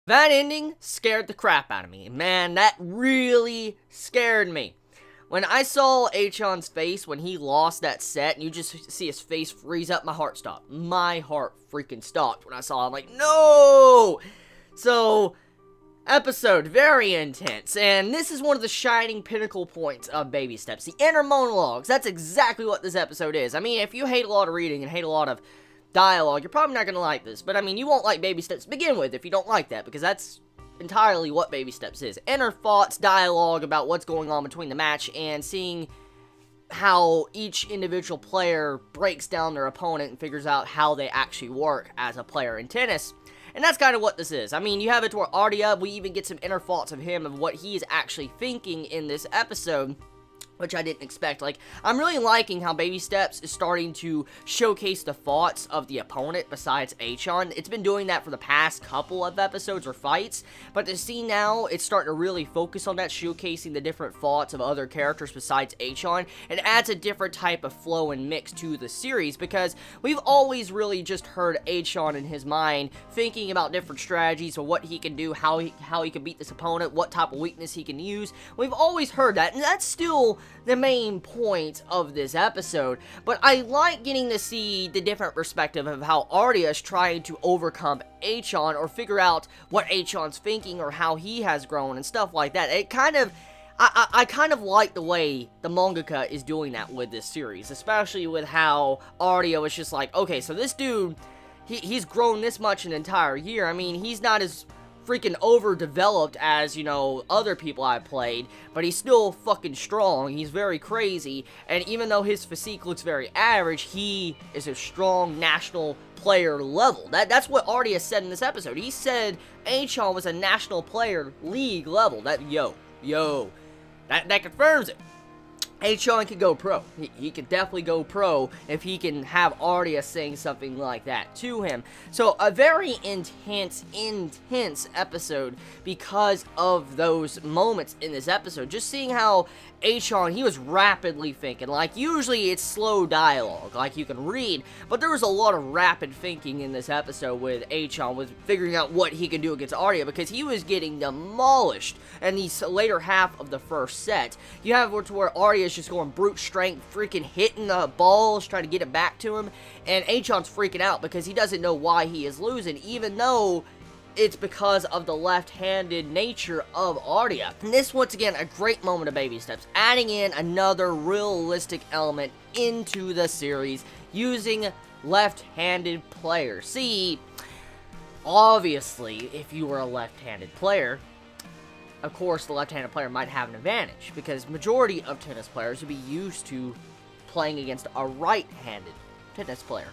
That ending scared the crap out of me. Man, that really scared me. When I saw Achan's face when he lost that set, and you just see his face freeze up, my heart stopped. My heart freaking stopped when I saw it. I'm like, no! So, episode, very intense, and this is one of the shining pinnacle points of Baby Steps. The inner monologues, that's exactly what this episode is. I mean, if you hate a lot of reading and hate a lot of dialogue, you're probably not going to like this, but I mean, you won't like Baby Steps to begin with if you don't like that, because that's entirely what Baby Steps is. Inner thoughts, dialogue about what's going on between the match, and seeing how each individual player breaks down their opponent and figures out how they actually work as a player in tennis. And that's kind of what this is. I mean, you have it to where Araya, we even get some inner thoughts of him, of what he's actually thinking in this episode, which I didn't expect. Like, I'm really liking how Baby Steps is starting to showcase the thoughts of the opponent besides Achan. It's been doing that for the past couple of episodes or fights, but to see now, it's starting to really focus on that, showcasing the different thoughts of other characters besides Achan, and adds a different type of flow and mix to the series, because we've always really just heard Achan in his mind, thinking about different strategies of what he can do, how he can beat this opponent, what type of weakness he can use. We've always heard that, and that's still the main point of this episode, but I like getting to see the different perspective of how Araya is trying to overcome Achan, or figure out what Achan's thinking, or how he has grown, and stuff like that. It kind of, I kind of like the way the mangaka is doing that with this series, especially with how Araya was just like, okay, so this dude, he's grown this much an entire year. I mean, he's not as freaking overdeveloped as, you know, other people I've played, but he's still fucking strong. He's very crazy, and even though his physique looks very average, he is a strong national player level. That's what Araya said in this episode. He said Achan was a national player league level. That confirms it. Achan can go pro. He can definitely go pro if he can have Araya saying something like that to him. So, a very intense episode because of those moments in this episode. Just seeing how Achan, he was rapidly thinking. Like, usually it's slow dialogue, like you can read, but there was a lot of rapid thinking in this episode with Achan, with figuring out what he can do against Araya, because he was getting demolished in the later half of the first set. You have to where Araya is just going brute strength, freaking hitting the balls, trying to get it back to him, and Achan's freaking out because he doesn't know why he is losing, even though it's because of the left-handed nature of Araya. And this, once again, a great moment of Baby Steps, adding in another realistic element into the series, using left-handed players. See, obviously, if you were a left-handed player, of course, the left-handed player might have an advantage, because majority of tennis players would be used to playing against a right-handed tennis player.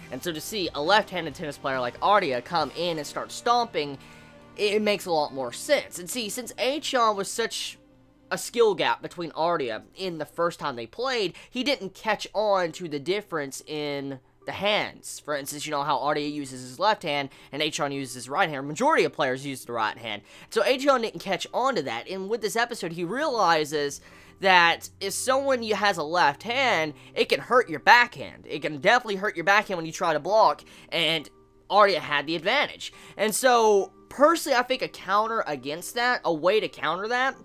And so to see a left-handed tennis player like Araya come in and start stomping, it makes a lot more sense. And see, since Achan was such a skill gap between Araya in the first time they played, he didn't catch on to the difference in the hands. For instance, you know how Araya uses his left hand and Achan uses his right hand. Majority of players use the right hand. So Achan didn't catch on to that. And with this episode, he realizes that if someone has a left hand, it can hurt your backhand. It can definitely hurt your backhand when you try to block, and Araya had the advantage. And so, personally, I think a counter against that, a way to counter that,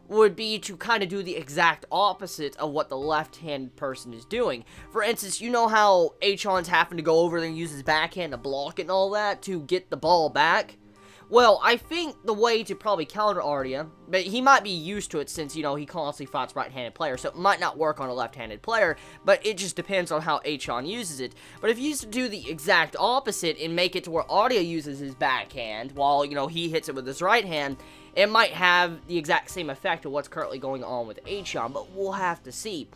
would be to kind of do the exact opposite of what the left-handed person is doing. For instance, you know how Achan's having to go over there and use his backhand to block it and all that to get the ball back? Well, I think the way to probably counter Araya, but he might be used to it since, you know, he constantly fights right-handed players, so it might not work on a left-handed player, but it just depends on how Achan uses it. But if you used to do the exact opposite and make it to where Araya uses his backhand while, you know, he hits it with his right hand, it might have the exact same effect of what's currently going on with Achan, but we'll have to see.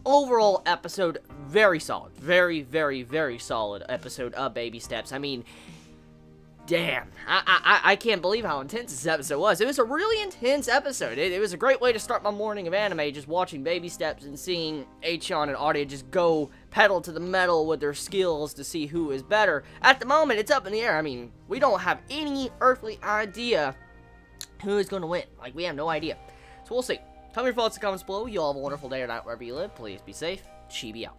Overall episode, very solid. Very, very, very solid episode of Baby Steps. I mean, damn, I can't believe how intense this episode was. It was a really intense episode. It was a great way to start my morning of anime, just watching Baby Steps and seeing Achan and Araya just go pedal to the metal with their skills to see who is better. At the moment, it's up in the air. I mean, we don't have any earthly idea who is going to win. Like, we have no idea. So we'll see. Tell me your thoughts in the comments below. You all have a wonderful day or night wherever you live. Please be safe. Chibi out.